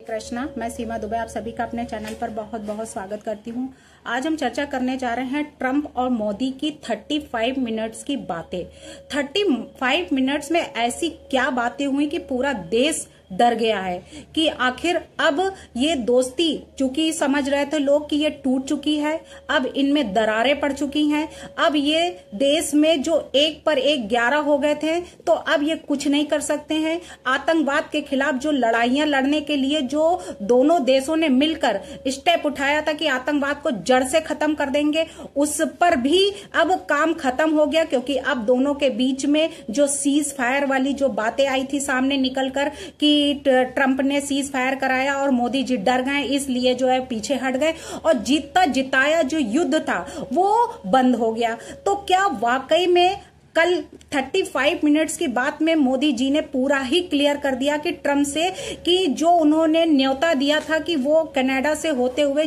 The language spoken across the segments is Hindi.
कृष्णा, मैं सीमा दुबे आप सभी का अपने चैनल पर बहुत बहुत स्वागत करती हूं। आज हम चर्चा करने जा रहे हैं ट्रंप और मोदी की 35 मिनट्स की बातें। 35 मिनट्स में ऐसी क्या बातें हुई कि पूरा देश डर गया है कि आखिर अब ये दोस्ती, चूंकि समझ रहे थे लोग कि ये टूट चुकी है, अब इनमें दरारें पड़ चुकी हैं। अब ये देश में जो एक पर एक 11 हो गए थे, तो अब ये कुछ नहीं कर सकते हैं। आतंकवाद के खिलाफ जो लड़ाइयां लड़ने के लिए जो दोनों देशों ने मिलकर स्टेप उठाया था कि आतंकवाद को जड़ से खत्म कर देंगे, उस पर भी अब काम खत्म हो गया, क्योंकि अब दोनों के बीच में जो सीज फायर वाली जो बातें आई थी सामने निकलकर कि ट्रंप ने सीज फायर कराया और मोदी जी डर गए, इसलिए जो है पीछे हट गए और जीता जिताया जो युद्ध था वो बंद हो गया। तो क्या वाकई में कल 35 मिनट्स की बात में मोदी जी ने पूरा ही क्लियर कर दिया कि ट्रंप से कि जो उन्होंने न्योता दिया था कि वो कनाडा से होते हुए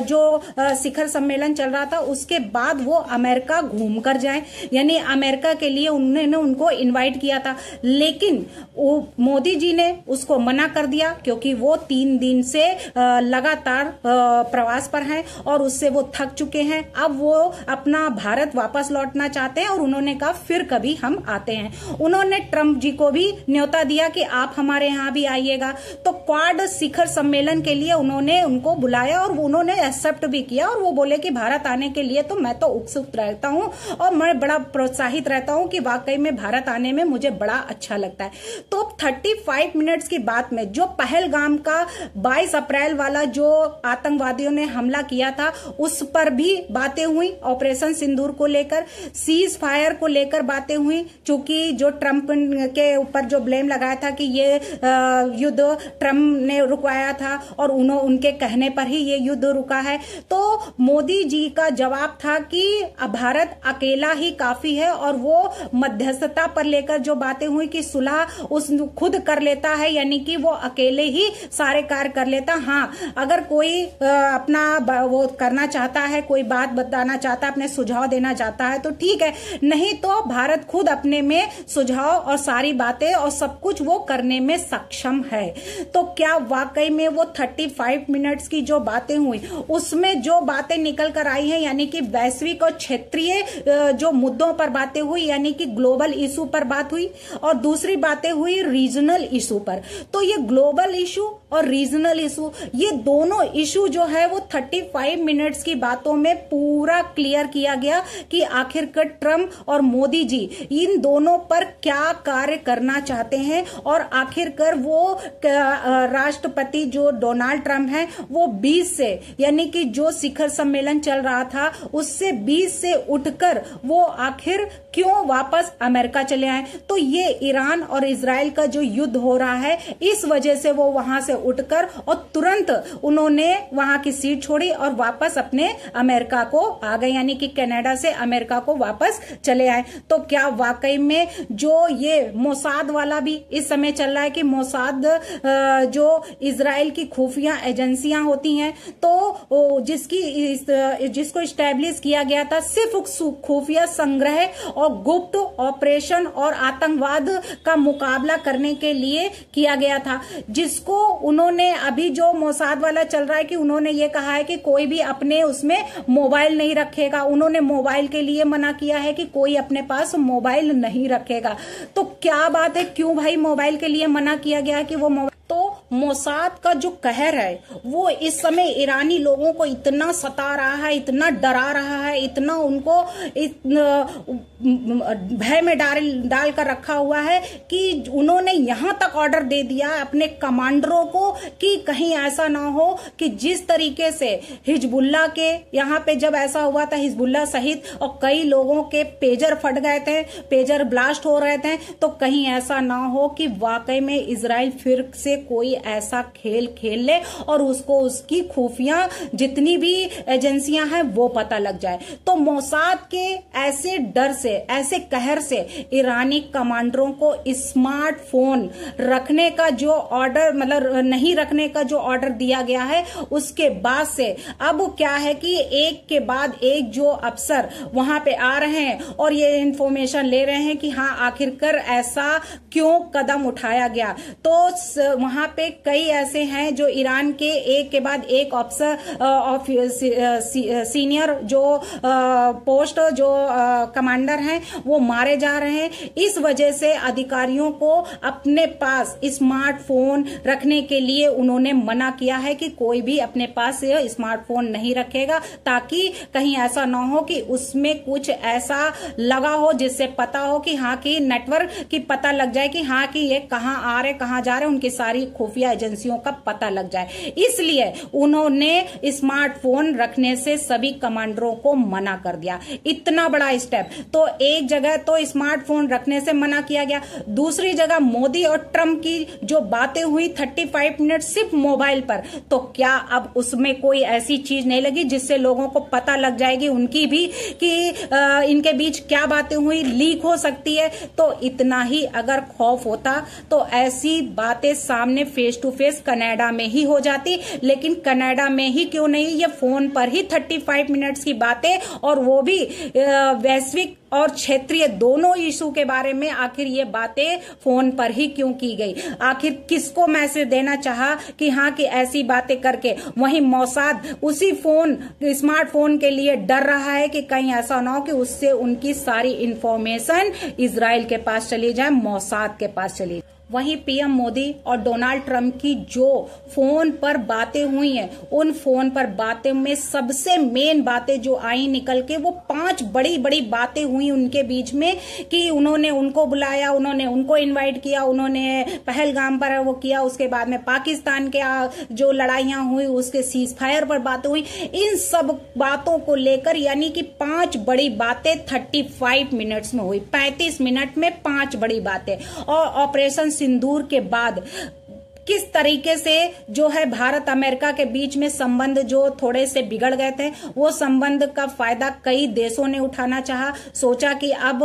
जो शिखर सम्मेलन चल रहा था उसके बाद वो अमेरिका घूम कर जाए, यानी अमेरिका के लिए उन्होंने उनको इनवाइट किया था, लेकिन मोदी जी ने उसको मना कर दिया क्योंकि वो 3 दिन से लगातार प्रवास पर हैं और उससे वो थक चुके हैं। अब वो अपना भारत वापस लौटना चाहते हैं और उन्होंने कहा फिर कभी हम आते हैं। उन्होंने ट्रंप जी को भी न्योता दिया कि आप हमारे यहाँ भी आइएगा। तो क्वाड शिखर सम्मेलन के लिए उन्होंने उनको बुलाया और उन्होंने एक्सेप्ट भी किया और वो बोले कि भारत आने के लिए तो मैं तो उत्सुक रहता हूँ और मैं बड़ा प्रोत्साहित रहता हूँ कि वाकई में भारत आने में मुझे बड़ा अच्छा लगता है। तो 35 मिनट्स की बात में जो पहलगाम का 22 अप्रैल वाला जो आतंकवादियों ने हमला किया था उस पर भी बातें हुई, ऑपरेशन सिंदूर को लेकर, सीज फायर को लेकर बातें हुई, चूंकि जो ट्रंप के ऊपर जो ब्लेम लगाया था कि ये युद्ध ट्रंप ने रुकवाया था और उनके कहने पर ही ये युद्ध रुका है। तो मोदी जी का जवाब था कि भारत अकेला ही काफी है और वो मध्यस्थता पर लेकर जो बातें हुई कि सुलह उस खुद कर लेता है, यानी कि वो अकेले ही सारे कार्य कर लेता। हाँ, अगर कोई अपना वो करना चाहता है, कोई बात बताना चाहता है, अपने सुझाव देना चाहता है तो ठीक है, नहीं तो भारत खुद अपने में सुझाव और सारी बातें और सब कुछ वो करने में सक्षम है। तो क्या वाकई में वो 35 मिनट्स की जो बातें हुई उसमें जो बातें निकल कर आई हैं, यानी कि वैश्विक और क्षेत्रीय जो मुद्दों पर बातें हुई, यानी कि ग्लोबल इशू पर बात हुई और दूसरी बातें हुई रीजनल इशू पर। तो ये ग्लोबल इशू और रीजनल इशू, ये दोनों इशू जो है वो 35 मिनट्स की बातों में पूरा क्लियर किया गया कि आखिरकार ट्रंप और मोदी जी इन दोनों पर क्या कार्य करना चाहते हैं और आखिरकार वो राष्ट्रपति जो डोनाल्ड ट्रंप हैं वो 20 से, यानी कि जो शिखर सम्मेलन चल रहा था उससे 20 से उठकर वो आखिर क्यों वापस अमेरिका चले आए। तो ये ईरान और इजराइल का जो युद्ध हो रहा है इस वजह से वो वहां से उठकर और तुरंत उन्होंने वहां की सीट छोड़ी और वापस अपने अमेरिका को आ गए, यानी कि कनाडा से अमेरिका को वापस चले आए। तो क्या वाकई में जो ये मोसाद वाला भी इस समय चल रहा है कि मोसाद जो इजराइल की खुफिया एजेंसियां होती हैं, तो जिसको स्टैब्लिश किया गया था सिर्फ खुफिया संग्रह और गुप्त ऑपरेशन और आतंकवाद का मुकाबला करने के लिए किया गया था, जिसको उन्होंने अभी जो मोसाद वाला चल रहा है कि उन्होंने ये कहा है कि कोई भी अपने उसमें मोबाइल नहीं रखेगा। उन्होंने मोबाइल के लिए मना किया है कि कोई अपने पास मोबाइल नहीं रखेगा। तो क्या बात है, क्यों भाई मोबाइल के लिए मना किया गया कि वो मोबाइल, तो मोसाद का जो कहर है वो इस समय ईरानी लोगों को इतना सता रहा है, इतना डरा रहा है, इतना उनको भय में डाल कर रखा हुआ है कि उन्होंने यहां तक ऑर्डर दे दिया अपने कमांडरों को कि कहीं ऐसा ना हो कि जिस तरीके से हिजबुल्ला के यहाँ पे जब ऐसा हुआ था, हिजबुल्ला सहित और कई लोगों के पेजर फट गए थे, पेजर ब्लास्ट हो रहे थे, तो कहीं ऐसा ना हो कि वाकई में इजराइल फिर से कोई ऐसा खेल खेल ले और उसको उसकी खुफिया जितनी भी एजेंसियां हैं वो पता लग जाए। तो मोसाद के ऐसे डर से से, ऐसे कहर से ईरानी कमांडरों को स्मार्टफोन रखने का जो ऑर्डर, मतलब नहीं रखने का जो ऑर्डर दिया गया है, उसके बाद से अब क्या है कि एक के बाद एक जो अफसर वहां पे आ रहे हैं और ये इंफॉर्मेशन ले रहे हैं कि हाँ आखिरकार ऐसा क्यों कदम उठाया गया। तो वहां पे कई ऐसे हैं जो ईरान के एक के बाद एक अफसर, सीनियर जो पोस्ट जो कमांडर हैं वो मारे जा रहे हैं। इस वजह से अधिकारियों को अपने पास स्मार्टफोन रखने के लिए उन्होंने मना किया है कि कोई भी अपने पास स्मार्टफोन नहीं रखेगा, ताकि कहीं ऐसा ना हो कि उसमें कुछ ऐसा लगा हो जिससे पता हो कि हाँ कि नेटवर्क की पता लग जाए कि हाँ कि ये कहाँ आ रहे कहाँ जा रहे, उनकी सारी खुफिया एजेंसियों का पता लग जाए। इसलिए उन्होंने स्मार्टफोन रखने से सभी कमांडरों को मना कर दिया। इतना बड़ा स्टेप, तो एक जगह तो स्मार्टफोन रखने से मना किया गया, दूसरी जगह मोदी और ट्रंप की जो बातें हुई 35 मिनट सिर्फ मोबाइल पर, तो क्या अब उसमें कोई ऐसी चीज नहीं लगी जिससे लोगों को पता लग जाएगी उनकी भी कि इनके बीच क्या बातें हुई, लीक हो सकती है। तो इतना ही अगर खौफ होता तो ऐसी बातें सामने फेस टू फेस कनाडा में ही हो जाती, लेकिन कनाडा में ही क्यों नहीं, ये फोन पर ही 35 मिनट्स की बातें, और वो भी वैश्विक और क्षेत्रीय दोनों इशू के बारे में आखिर ये बातें फोन पर ही क्यों की गई। आखिर किसको मैसेज देना चाहा कि हाँ कि ऐसी बातें करके वहीं मोसाद उसी फोन, स्मार्टफोन के लिए डर रहा है कि कहीं ऐसा ना हो कि उससे उनकी सारी इंफॉर्मेशन इजराइल के पास चली जाए, मोसाद के पास चली जाए। वहीं पीएम मोदी और डोनाल्ड ट्रंप की जो फोन पर बातें हुई हैं, उन फोन पर बातें में सबसे मेन बातें जो आई निकल के, वो 5 बड़ी बड़ी बातें हुई उनके बीच में कि उन्होंने उनको बुलाया, उन्होंने उनको इनवाइट किया, उन्होंने पहलगाम पर वो किया, उसके बाद में पाकिस्तान के जो लड़ाइयां हुई उसके सीज फायर पर बातें हुई। इन सब बातों को लेकर यानी कि 5 बड़ी बातें 35 मिनट्स में हुई, 35 मिनट में 5 बड़ी बातें। और ऑपरेशन सिंदूर के बाद किस तरीके से जो है भारत अमेरिका के बीच में संबंध जो थोड़े से बिगड़ गए थे, वो संबंध का फायदा कई देशों ने उठाना चाहा। सोचा कि अब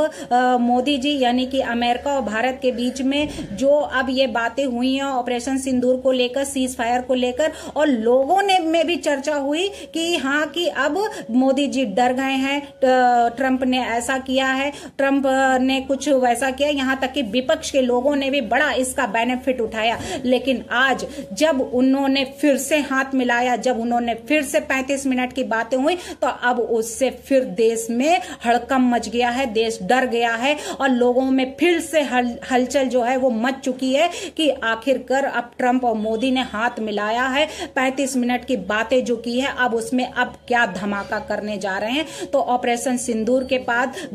मोदी जी यानी कि अमेरिका और भारत के बीच में जो अब ये बातें हुई हैं ऑपरेशन सिंदूर को लेकर, सीज फायर को लेकर, और लोगों ने में भी चर्चा हुई कि हाँ कि अब मोदी जी डर गए हैं, ट्रंप ने ऐसा किया है, ट्रंप ने कुछ वैसा किया, यहां तक कि विपक्ष के लोगों ने भी बड़ा इसका बेनिफिट उठाया। लेकिन आज जब उन्होंने फिर से हाथ मिलाया, जब उन्होंने फिर से 35 मिनट की बातें हुई, तो अब उससे फिर देश में हड़कंप मच गया है, देश डर गया है और लोगों में फिर से हलचल जो है वो मच चुकी है कि आखिरकार अब ट्रंप और मोदी ने हाथ मिलाया है, 35 मिनट की बातें जो की है अब उसमें अब क्या धमाका करने जा रहे हैं। तो ऑपरेशन सिंदूर के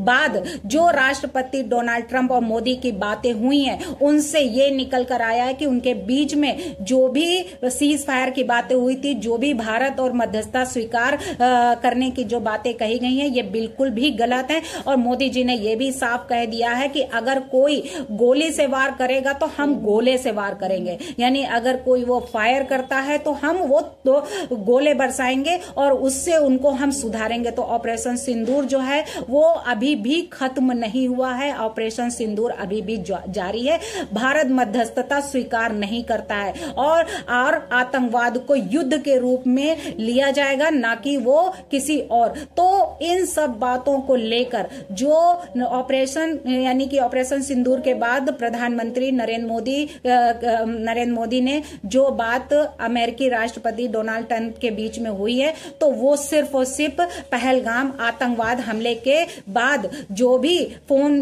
बाद जो राष्ट्रपति डोनाल्ड ट्रंप और मोदी की बातें हुई हैं, उनसे ये निकल कर आया है कि उनके बीच में जो भी सीज फायर की बातें हुई थी, जो भी भारत और मध्यस्थता स्वीकार करने की जो बातें कही गई हैं, ये बिल्कुल भी गलत है। और मोदी जी ने यह भी साफ कह दिया है कि अगर कोई गोली से वार करेगा तो हम गोले से वार करेंगे, यानी अगर कोई वो फायर करता है तो हम वो तो गोले बरसाएंगे और उससे उनको हम सुधारेंगे। तो ऑपरेशन सिंदूर जो है वो अभी भी खत्म नहीं हुआ है, ऑपरेशन सिंदूर अभी भी जारी है। भारत मध्यस्थता स्वीकार नहीं करता है और आतंकवाद को युद्ध के रूप में लिया जाएगा, ना कि वो किसी और। तो इन सब बातों को लेकर जो ऑपरेशन यानी कि ऑपरेशन सिंदूर के बाद प्रधानमंत्री नरेंद्र मोदी ने जो बात अमेरिकी राष्ट्रपति डोनाल्ड ट्रंप के बीच में हुई है, तो वो सिर्फ और सिर्फ पहलगाम आतंकवाद हमले के बाद जो भी फोन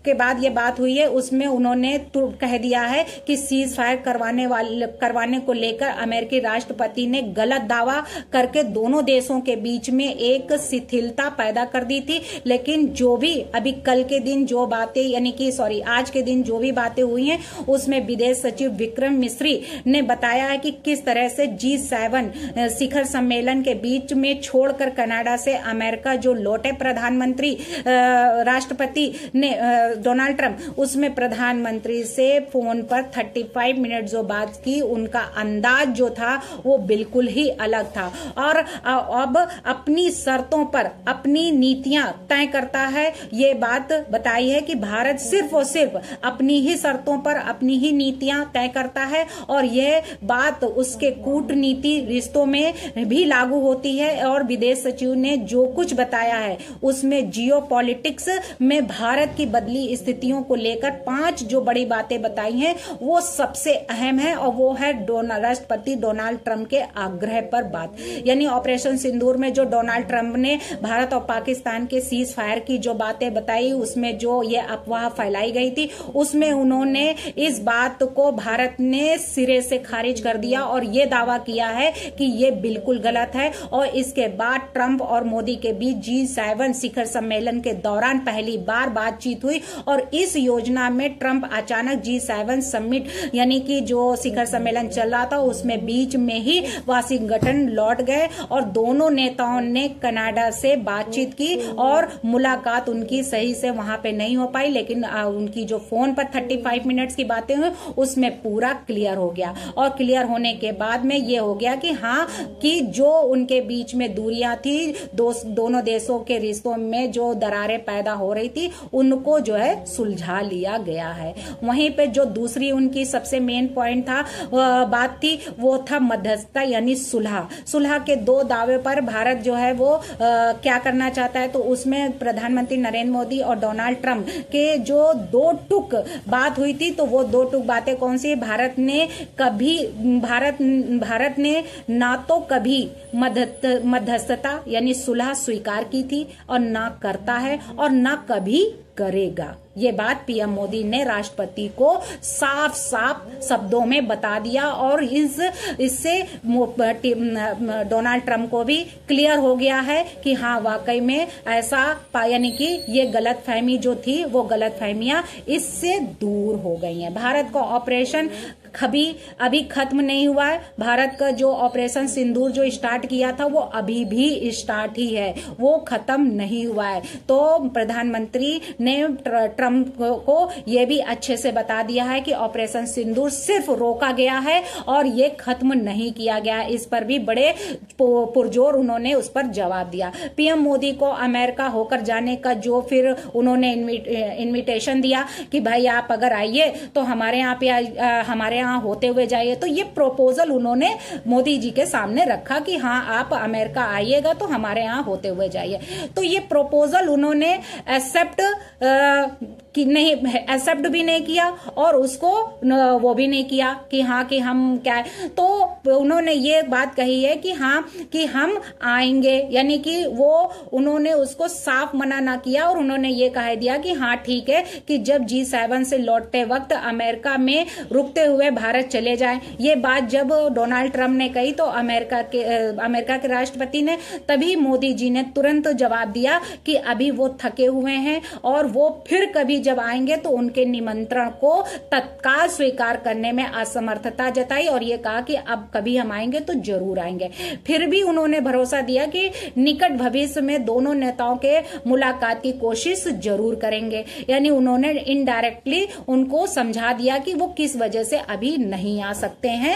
के बाद ये बात हुई है, उसमें उन्होंने कह दिया है कि सीज फायर करवाने को लेकर अमेरिकी राष्ट्रपति ने गलत दावा करके दोनों देशों के बीच में एक शिथिलता पैदा कर दी थी। लेकिन जो भी अभी कल के दिन जो बातें यानी कि आज के दिन जो भी बातें हुई हैं, उसमें विदेश सचिव विक्रम मिस्री ने बताया है कि किस तरह से G7 शिखर सम्मेलन के बीच में छोड़कर कनाडा से अमेरिका जो लौटे प्रधानमंत्री राष्ट्रपति ने डोनाल्ड ट्रंप, उसमें प्रधानमंत्री से फोन पर 35 मिनट जो बात की उनका अंदाज जो था वो बिल्कुल ही अलग था। और अब अपनी शर्तों पर अपनी नीतियां तय करता है, ये बात बताई है कि भारत सिर्फ और सिर्फ अपनी ही शर्तों पर अपनी ही नीतियां तय करता है। और यह बात उसके कूटनीति रिश्तों में भी लागू होती है। और विदेश सचिव ने जो कुछ बताया है उसमें जियोपॉलिटिक्स में भारत की बदली स्थितियों को लेकर 5 जो बड़ी बातें बताई हैं वो सबसे अहम है। और वो है राष्ट्रपति डोनाल्ड ट्रंप के आग्रह पर बात, यानी ऑपरेशन सिंदूर में जो डोनाल्ड ट्रंप ने भारत और पाकिस्तान के सीज फायर की जो बातें बताई, उसमें जो ये अफवाह फैलाई गई थी, उसमें उन्होंने इस बात को भारत ने सिरे से खारिज कर दिया और ये दावा किया है कि ये बिल्कुल गलत है। और इसके बाद ट्रंप और मोदी के बीच G7 शिखर सम्मेलन के दौरान पहली बार बातचीत हुई। और इस योजना में ट्रंप अचानक G7 समिट यानी कि जो शिखर सम्मेलन चल रहा था उसमें बीच में ही वाशिंगटन लौट गए और दोनों नेताओं ने कनाडा से बातचीत की और मुलाकात उनकी सही से वहां पे नहीं हो पाई, लेकिन उनकी जो फोन पर 35 मिनट्स की बातें हुई उसमें पूरा क्लियर हो गया। और क्लियर होने के बाद में ये हो गया कि हाँ, कि जो उनके बीच में दूरियां थी, दोनों देशों के रिश्तों में जो दरारें पैदा हो रही थी उनको जो है सुलझा लिया गया है। वहीं पे जो दूसरी उनकी सबसे मेन पॉइंट था बात थी वो था मध्यस्थता यानी सुलह के 2 दावे पर भारत जो है वो क्या करना चाहता है। तो उसमें प्रधानमंत्री नरेंद्र मोदी और डोनाल्ड ट्रंप के जो 2 टूक बात हुई थी, तो वो 2 टूक बातें कौन सी? भारत ने ना तो कभी मध्यस्थता यानी सुलह स्वीकार की थी और ना करता है और ना कभी करेगा। ये बात पीएम मोदी ने राष्ट्रपति को साफ साफ शब्दों में बता दिया और इससे डोनाल्ड ट्रंप को भी क्लियर हो गया है कि हाँ वाकई में ऐसा, यानी कि ये गलतफहमी जो थी वो गलतफहमियां इससे दूर हो गई हैं। भारत का ऑपरेशन अभी खत्म नहीं हुआ है। भारत का जो ऑपरेशन सिंदूर जो स्टार्ट किया था वो अभी भी स्टार्ट ही है, वो खत्म नहीं हुआ है। तो प्रधानमंत्री ने ट्रंप को ये भी अच्छे से बता दिया है कि ऑपरेशन सिंदूर सिर्फ रोका गया है और ये खत्म नहीं किया गया। इस पर भी बड़े पुरजोर उन्होंने उस पर जवाब दिया। पीएम मोदी को अमेरिका होकर जाने का जो फिर उन्होंने इनविटेशन दिया कि भाई आप अगर आइए तो हमारे यहाँ होते हुए जाइए, तो ये प्रपोजल उन्होंने मोदी जी के सामने रखा कि हाँ आप अमेरिका आइएगा तो हमारे यहाँ होते हुए जाइए। तो ये प्रपोजल उन्होंने एक्सेप्ट भी नहीं किया और उसको वो भी नहीं किया कि हाँ कि हम क्या है। तो उन्होंने ये बात कही है कि हाँ कि हम आएंगे, यानी कि वो उन्होंने उसको साफ मना ना किया और उन्होंने ये कह दिया कि हाँ ठीक है कि जब G7 से लौटते वक्त अमेरिका में रुकते हुए भारत चले जाए। ये बात जब डोनाल्ड ट्रंप ने कही तो अमेरिका के राष्ट्रपति ने, तभी मोदी जी ने तुरंत जवाब दिया कि अभी वो थके हुए हैं और वो फिर कभी जब आएंगे तो उनके निमंत्रण को तत्काल स्वीकार करने में असमर्थता जताई और ये कहा कि अब कभी हम आएंगे तो जरूर आएंगे। फिर भी उन्होंने भरोसा दिया कि निकट भविष्य में दोनों नेताओं के मुलाकात की कोशिश जरूर करेंगे। यानी उन्होंने इनडायरेक्टली उनको समझा दिया कि वो किस वजह से अभी नहीं आ सकते हैं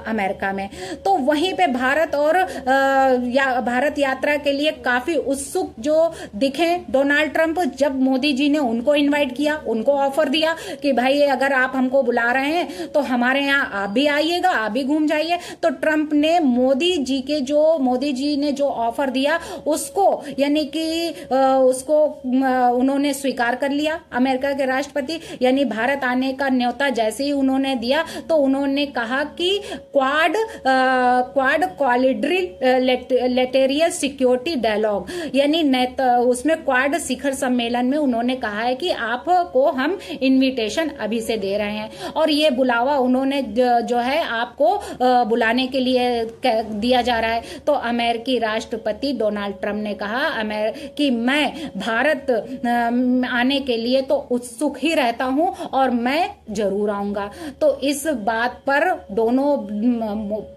अमेरिका में। तो वहीं पे भारत यात्रा के लिए काफी उत्सुक जो दिखे डोनाल्ड ट्रंप, जब मोदी जी ने उनको इनवाइट किया, उनको ऑफर दिया कि भाई अगर आप हमको बुला रहे हैं तो हमारे यहाँ आप भी आइएगा, आप भी घूम जाइए। तो ट्रंप ने मोदी जी ने जो ऑफर दिया उसको, यानी कि उसको उन्होंने स्वीकार कर लिया। अमेरिका के राष्ट्रपति यानी भारत आने का न्योता जैसे ही उन्होंने दिया तो उन्होंने कहा कि क्वाड क्वाड्रिलेटरल सिक्योरिटी डायलॉग, यानी उसमें क्वाड शिखर सम्मेलन में उन्होंने कहा है कि आपको हम इनविटेशन अभी से दे रहे हैं और ये बुलावा उन्होंने जो है आपको बुलाने के लिए दिया जा रहा है। तो अमेरिकी राष्ट्रपति डोनाल्ड ट्रंप ने कहा कि मैं भारत आने के लिए तो उत्सुक ही रहता हूं और मैं जरूर आऊंगा। तो इस बात पर दोनों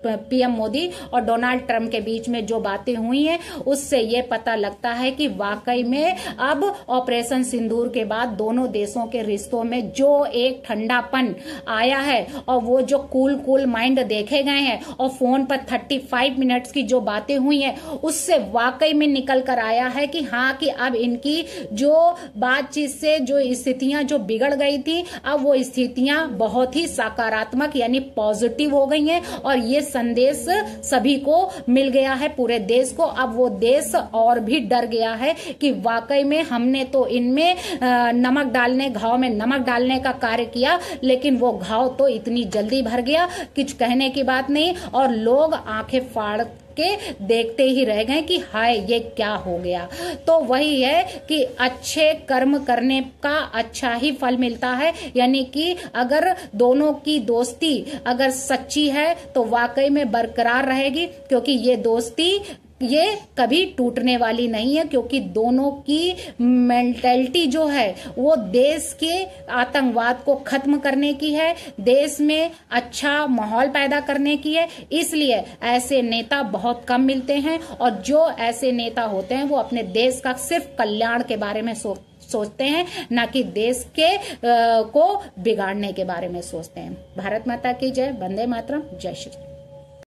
पीएम मोदी और डोनाल्ड ट्रंप के बीच में जो बातें हुई हैं उससे ये पता लगता है कि वाकई में अब ऑपरेशन सिंदूर के बाद दोनों देशों के रिश्तों में जो एक ठंडापन आया है और वो जो कूल माइंड देखे गए हैं और फोन पर 35 मिनट्स की जो बातें हुई हैं उससे वाकई में निकल कर आया है कि हाँ, कि अब इनकी जो बातचीत से जो स्थितियां जो बिगड़ गई थी, अब वो स्थितियां बहुत ही सकारात्मक यानी पॉजिटिव हो गई हैं और ये संदेश सभी को मिल गया है, पूरे देश को। अब वो देश और भी डर गया है कि वाकई में हमने तो इनमें घाव में नमक डालने का कार्य किया, लेकिन वो घाव तो इतनी जल्दी भर गया, कुछ कहने की बात नहीं। और लोग आंखें फाड़ के देखते ही रह गए कि हाय ये क्या हो गया। तो वही है कि अच्छे कर्म करने का अच्छा ही फल मिलता है, यानी कि अगर दोनों की दोस्ती अगर सच्ची है तो वाकई में बरकरार रहेगी, क्योंकि ये दोस्ती ये कभी टूटने वाली नहीं है, क्योंकि दोनों की मेंटालिटी जो है वो देश के आतंकवाद को खत्म करने की है, देश में अच्छा माहौल पैदा करने की है। इसलिए ऐसे नेता बहुत कम मिलते हैं और जो ऐसे नेता होते हैं वो अपने देश का सिर्फ कल्याण के बारे में सोचते हैं, ना कि देश के को बिगाड़ने के बारे में सोचते हैं। भारत माता की जय। वंदे मातरम। जय श्री।